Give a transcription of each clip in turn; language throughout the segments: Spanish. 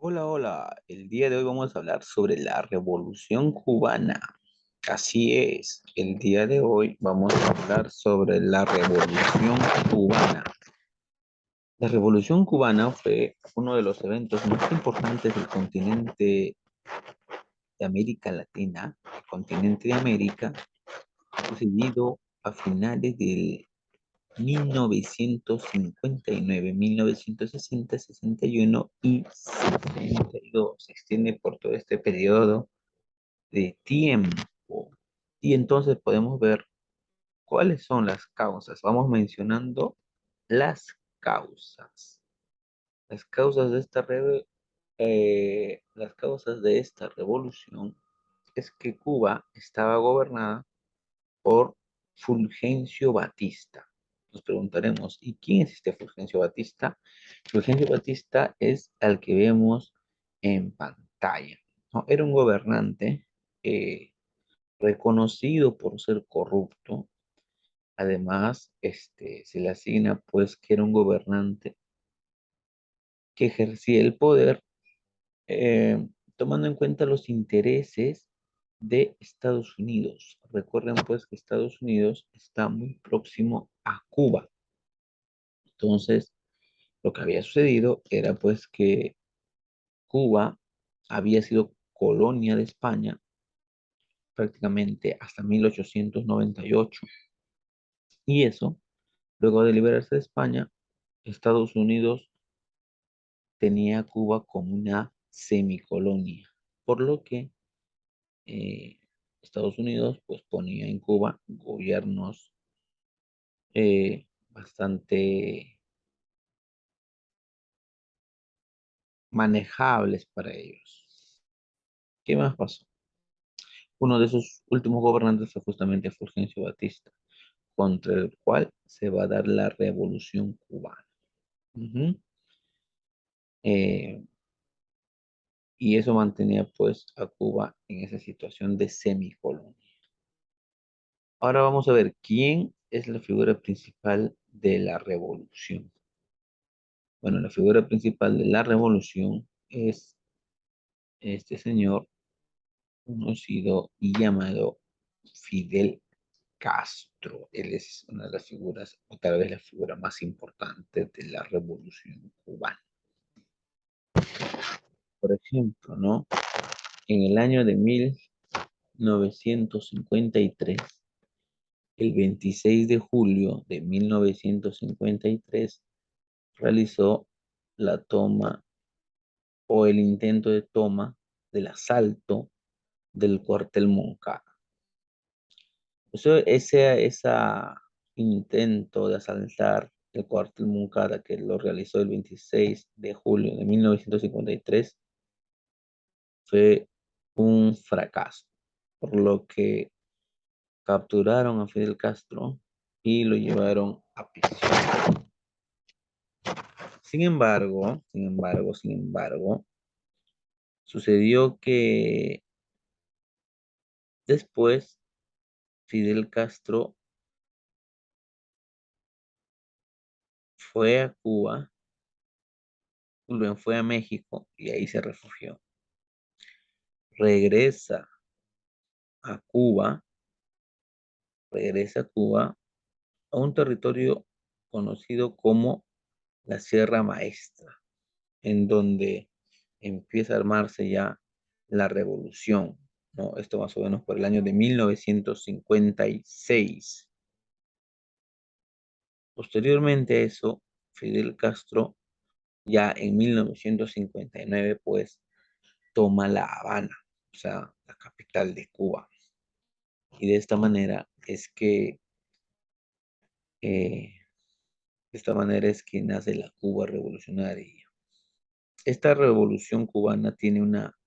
Hola, hola. El día de hoy vamos a hablar sobre la Revolución Cubana. Así es, el día de hoy vamos a hablar sobre la Revolución Cubana. La Revolución Cubana fue uno de los eventos más importantes del continente de América Latina, el continente de América, sucedido a finales del 1959, 1960, 61 y 62. Se extiende por todo este periodo de tiempo. Y entonces podemos ver cuáles son las causas. Vamos mencionando las causas. Las causas de las causas de esta revolución es que Cuba estaba gobernada por Fulgencio Batista. Nos preguntaremos, ¿y quién es este Fulgencio Batista? Fulgencio Batista es al que vemos en pantalla, ¿no? Era un gobernante reconocido por ser corrupto. Además, se le asigna pues que era un gobernante que ejercía el poder tomando en cuenta los intereses de Estados Unidos. Recuerden pues que Estados Unidos está muy próximo a Cuba. Entonces, lo que había sucedido era pues que Cuba había sido colonia de España prácticamente hasta 1898. Y eso, luego de liberarse de España, Estados Unidos tenía a Cuba como una semicolonia, por lo que eh, Estados Unidos pues ponía en Cuba gobiernos bastante manejables para ellos. ¿Qué más pasó? Uno de sus últimos gobernantes fue justamente Fulgencio Batista, contra el cual se va a dar la revolución cubana. Ujú. Eh, y eso mantenía pues a Cuba en esa situación de semicolonia. Ahora vamos a ver quién es la figura principal de la revolución. Bueno, la figura principal de la revolución es este señor conocido y llamado Fidel Castro. Él es una de las figuras, o tal vez la figura más importante de la revolución cubana. Por ejemplo, ¿no? En el año de 1953, el 26 de julio de 1953, realizó la toma o el intento de toma del asalto del cuartel Moncada. Ese intento de asaltar el cuartel Moncada que lo realizó el 26 de julio de 1953 fue un fracaso, por lo que capturaron a Fidel Castro y lo llevaron a prisión. Sin embargo, sucedió que después Fidel Castro fue a Cuba, luego fue a México y ahí se refugió. Regresa a Cuba, regresa a Cuba a un territorio conocido como la Sierra Maestra, en donde empieza a armarse ya la revolución, ¿no? Esto más o menos por el año de 1956. Posteriormente a eso, Fidel Castro ya en 1959 pues toma La Habana, o sea, la capital de Cuba. Y de esta manera es que eh, de esta manera es que nace la Cuba revolucionaria. Esta revolución cubana tiene una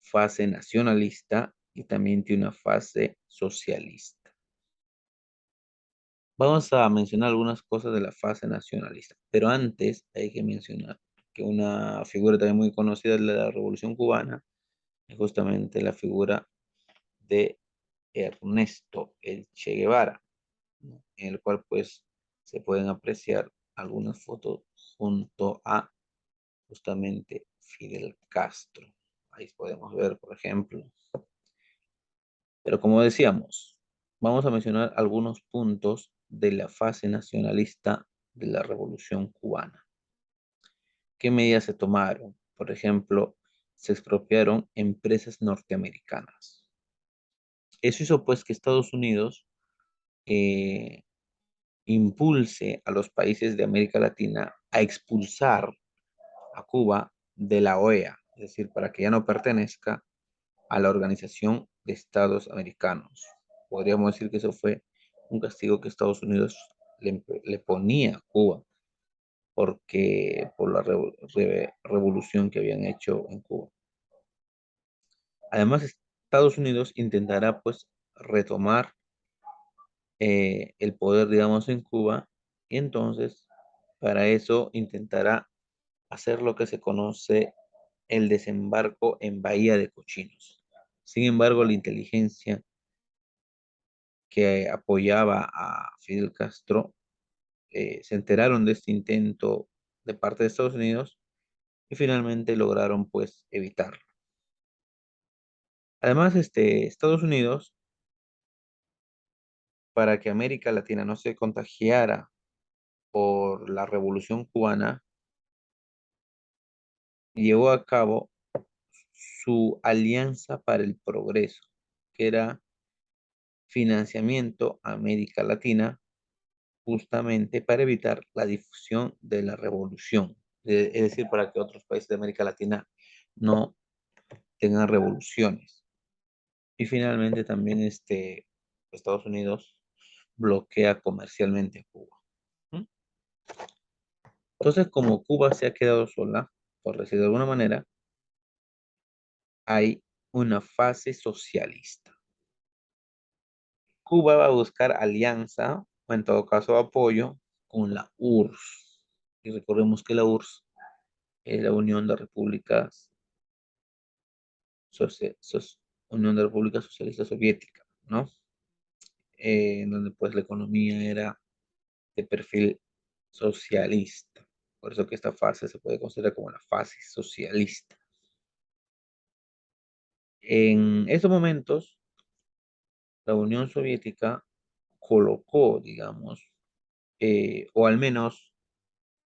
fase nacionalista y también tiene una fase socialista. Vamos a mencionar algunas cosas de la fase nacionalista, pero antes hay que mencionar que una figura también muy conocida de la revolución cubana es justamente la figura de Ernesto el Che Guevara, ¿no? En el cual pues se pueden apreciar algunas fotos junto a justamente Fidel Castro. Ahí podemos ver, por ejemplo. Pero como decíamos, vamos a mencionar algunos puntos de la fase nacionalista de la Revolución Cubana. ¿Qué medidas se tomaron? Por ejemplo, se expropiaron empresas norteamericanas. Eso hizo pues que Estados Unidos eh, impulse a los países de América Latina a expulsar a Cuba de la OEA, es decir, para que ya no pertenezca a la Organización de Estados Americanos. Podríamos decir que eso fue un castigo que Estados Unidos le ponía a Cuba porque por la revolución que habían hecho en Cuba. Además, Estados Unidos intentará pues retomar el poder, digamos, en Cuba y entonces para eso intentará hacer lo que se conoce el desembarco en Bahía de Cochinos. Sin embargo, la inteligencia que apoyaba a Fidel Castro se enteraron de este intento de parte de Estados Unidos y finalmente lograron pues evitarlo. Además, Estados Unidos, para que América Latina no se contagiara por la Revolución Cubana, llevó a cabo su Alianza para el Progreso, que era financiamiento a América Latina justamente para evitar la difusión de la revolución, es decir, para que otros países de América Latina no tengan revoluciones. Y finalmente también Estados Unidos bloquea comercialmente a Cuba. ¿Mm? Entonces, como Cuba se ha quedado sola, por decir de alguna manera, hay una fase socialista. Cuba va a buscar alianza, o en todo caso apoyo, con la URSS. Y recordemos que la URSS es la Unión de Repúblicas, Socia- Soc- Unión de Repúblicas Socialistas Soviéticas, ¿no? En donde pues la economía era de perfil socialista. Por eso que esta fase se puede considerar como la fase socialista. En estos momentos, la Unión Soviética colocó, digamos, o al menos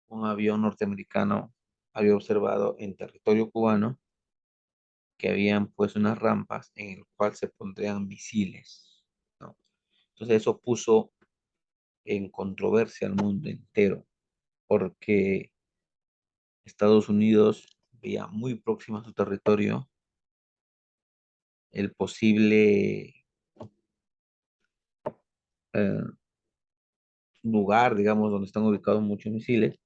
un avión norteamericano había observado en territorio cubano que habían pues unas rampas en el cual se pondrían misiles, ¿no? Entonces eso puso en controversia al mundo entero, porque Estados Unidos veía muy próximo a su territorio el posible eh, lugar, digamos, donde están ubicados muchos misiles,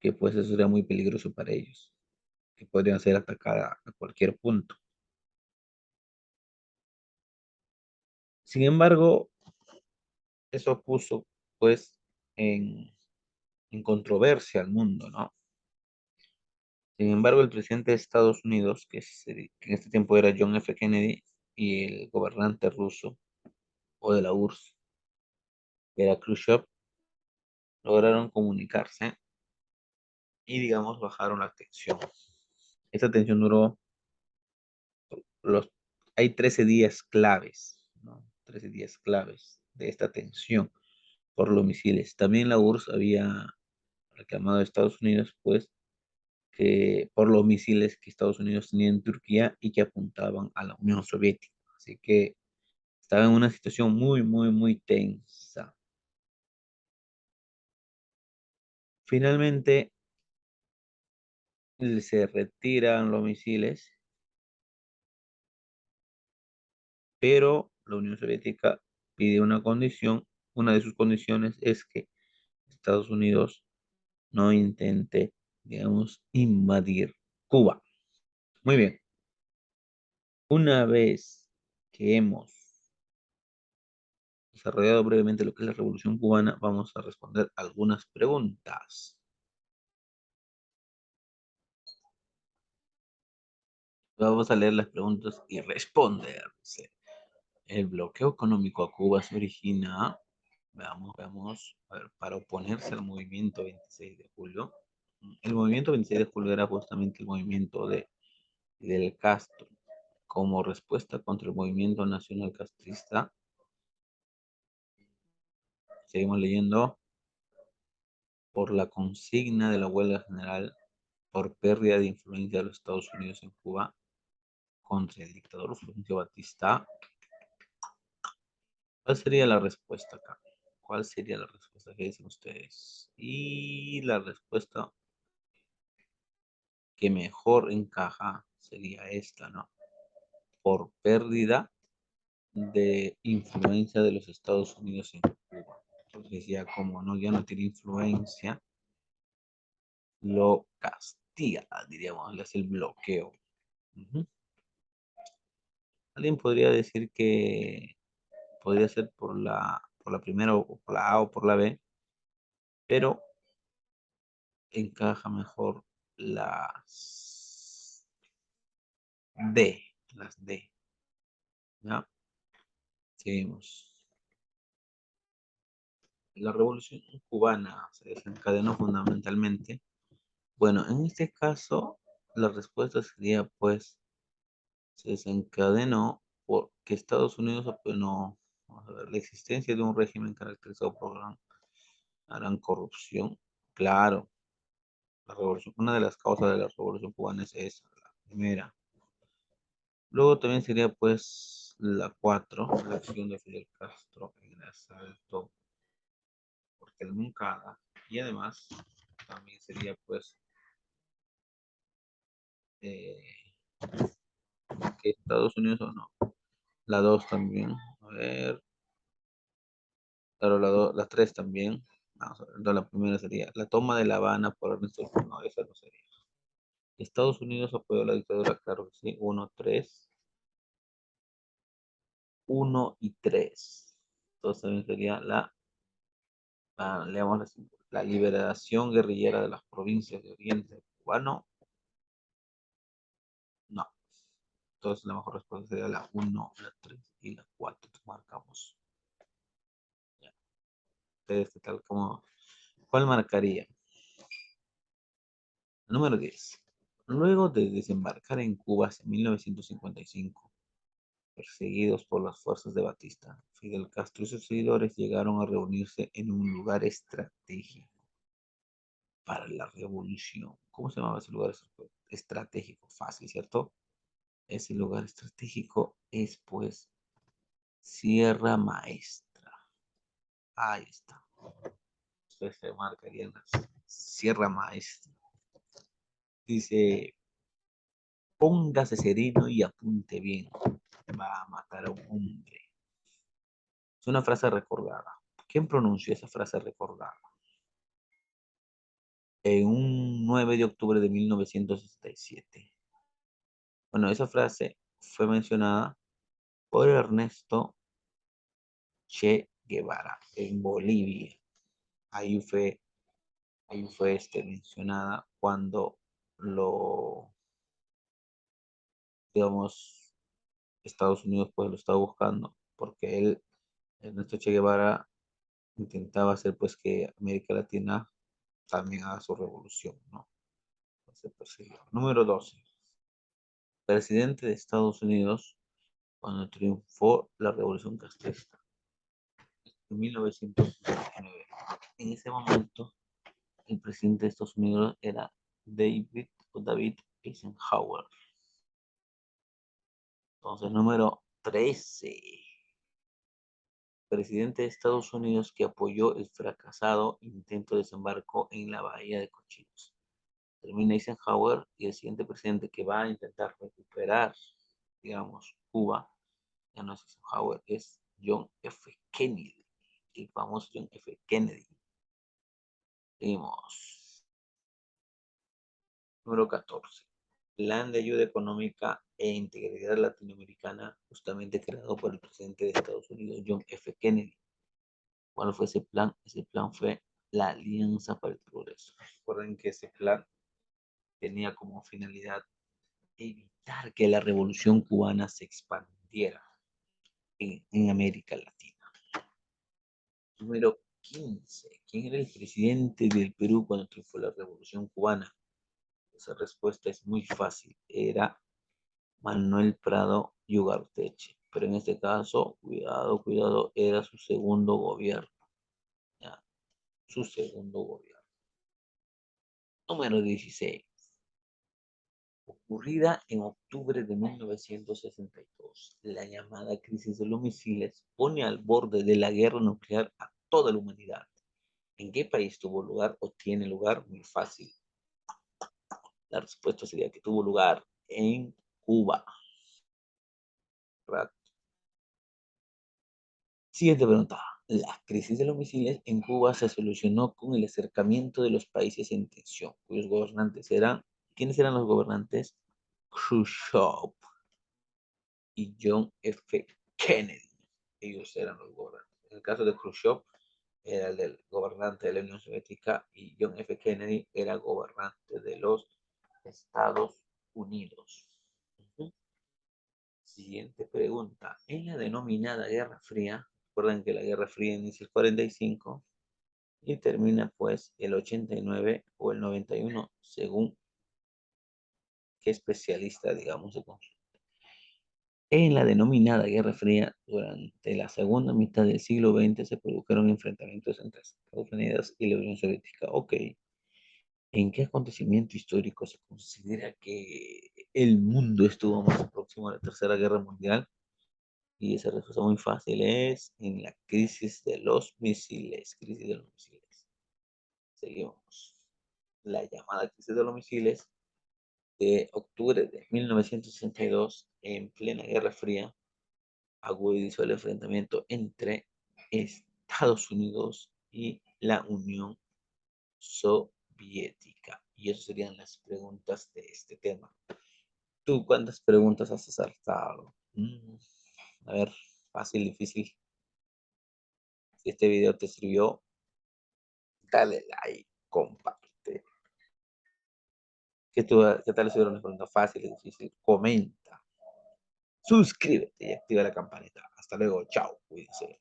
que pues eso sería muy peligroso para ellos, que podrían ser atacadas a cualquier punto. Sin embargo, eso puso pues en, en controversia al mundo, ¿no? Sin embargo, el presidente de Estados Unidos, que en este tiempo era John F. Kennedy, y el gobernante ruso o de la URSS, que era Khrushchev, lograron comunicarse y, digamos, bajaron la tensión. Esta tensión duró, los, hay 13 días claves, ¿no? 13 días claves de esta tensión por los misiles. También la URSS había reclamado a Estados Unidos, pues, que por los misiles que Estados Unidos tenía en Turquía y que apuntaban a la Unión Soviética. Así que estaba en una situación muy, muy, muy tensa. Finalmente se retiran los misiles, pero la Unión Soviética pide una condición. Una de sus condiciones es que Estados Unidos no intente, digamos, invadir Cuba. Muy bien. Una vez que hemos desarrollado brevemente lo que es la Revolución Cubana, vamos a responder algunas preguntas. Vamos a leer las preguntas y responder. El bloqueo económico a Cuba se origina, veamos, a ver, para oponerse al movimiento 26 de julio. El movimiento 26 de julio era justamente el movimiento de Fidel Castro como respuesta contra el movimiento nacional castrista. Seguimos leyendo. Por la consigna de la huelga general por pérdida de influencia de los Estados Unidos en Cuba contra el dictador Fulgencio Batista. ¿Cuál sería la respuesta acá? ¿Cuál sería la respuesta que dicen ustedes? Y la respuesta que mejor encaja sería esta, ¿no? Por pérdida de influencia de los Estados Unidos en Cuba. Entonces ya como no, ya no tiene influencia, lo castiga, diríamos, le hace el bloqueo. Ujú. Alguien podría decir que podría ser por la primera o por la A o por la B, pero encaja mejor las D, las D, ¿ya? Seguimos. La revolución cubana se desencadenó fundamentalmente. Bueno, en este caso, la respuesta sería, pues, se desencadenó porque Estados Unidos apoyó, vamos a ver, la existencia de un régimen caracterizado por gran corrupción. Claro, la revolución, una de las causas de la revolución cubana es esa, la primera. Luego también sería pues la 4, la acción de Fidel Castro en el asalto por Moncada. Y además también sería pues eh, que Estados Unidos o no. La 2 también. A ver, claro, la 3 también. Vamos a ver, no, la primera sería la toma de La Habana por Ernesto. No, esa no sería. Estados Unidos apoyó la dictadura, claro que sí. 1, 3. 1 y 3. Entonces también sería leamos la liberación guerrillera de las provincias de Oriente Cubano. No. Entonces la mejor respuesta sería la 1, la 3 y la 4. Marcamos. Ya. Ustedes, ¿qué tal? ¿Cómo? ¿Cuál marcaría? Número 10. Luego de desembarcar en Cuba en 1955, perseguidos por las fuerzas de Batista, Fidel Castro y sus seguidores llegaron a reunirse en un lugar estratégico para la revolución. ¿Cómo se llamaba ese lugar estratégico? Fácil, ¿cierto? Ese lugar estratégico es pues Sierra Maestra. Ahí está. Ustedes se marcarían las Sierra Maestra. Dice, póngase sereno y apunte bien. Va a matar a un hombre. Es una frase recordada. ¿Quién pronunció esa frase recordada? En un 9 de octubre de 1967. Bueno, esa frase fue mencionada por Ernesto Che Guevara en Bolivia. Ahí fue, ahí fue mencionada cuando lo, digamos, Estados Unidos pues lo estaba buscando, porque él, Ernesto Che Guevara, intentaba hacer pues que América Latina también haga su revolución, ¿no? Se persiguió. Número 12. Presidente de Estados Unidos cuando triunfó la revolución castrista en 1969. En ese momento, el presidente de Estados Unidos era David Eisenhower. Entonces, número 13. Presidente de Estados Unidos que apoyó el fracasado intento de desembarco en la bahía de Cochinos. Termina Eisenhower y el siguiente presidente que va a intentar recuperar, digamos, Cuba, ya no es Eisenhower, es John F. Kennedy, el famoso John F. Kennedy. Seguimos. Número 14. Plan de ayuda económica e integridad latinoamericana, justamente creado por el presidente de Estados Unidos, John F. Kennedy. ¿Cuál fue ese plan? Ese plan fue la Alianza para el Progreso. Recuerden que ese plan tenía como finalidad evitar que la revolución cubana se expandiera en América Latina. Número 15. ¿Quién era el presidente del Perú cuando triunfó la Revolución Cubana? Esa respuesta es muy fácil. Era Manuel Prado y Ugarteche. Pero en este caso, cuidado, cuidado, era su segundo gobierno. Ya, su segundo gobierno. Número 16. Ocurrida en octubre de 1962, la llamada crisis de los misiles pone al borde de la guerra nuclear a toda la humanidad. ¿En qué país tuvo lugar o tiene lugar? Muy fácil. La respuesta sería que tuvo lugar en Cuba. Siguiente pregunta. La crisis de los misiles en Cuba se solucionó con el acercamiento de los países en tensión, cuyos gobernantes eran, ¿quiénes eran los gobernantes? Khrushchev y John F. Kennedy. Ellos eran los gobernantes. En el caso de Khrushchev, era el del gobernante de la Unión Soviética y John F. Kennedy era gobernante de los Estados Unidos. Siguiente pregunta. En la denominada Guerra Fría, recuerden que la Guerra Fría inicia el 45 y termina pues el 89 o el 91, según qué especialista, digamos, se consulte. En la denominada Guerra Fría, durante la segunda mitad del siglo XX se produjeron enfrentamientos entre Estados Unidos y la Unión Soviética. Ok, ¿en qué acontecimiento histórico se considera que el mundo estuvo más próximo a la Tercera Guerra Mundial? Y esa respuesta muy fácil es en la crisis de los misiles. Crisis de los misiles. Seguimos. La llamada crisis de los misiles de octubre de 1962, en plena Guerra Fría, agudizó el enfrentamiento entre Estados Unidos y la Unión Soviética. Y esas serían las preguntas de este tema. ¿Tú cuántas preguntas has acertado? A ver, fácil, difícil. Si este video te sirvió, dale like, comparte. ¿Qué tal si hubiera una pregunta fácil y difícil? Comenta, suscríbete y activa la campanita. Hasta luego, chao, cuídense.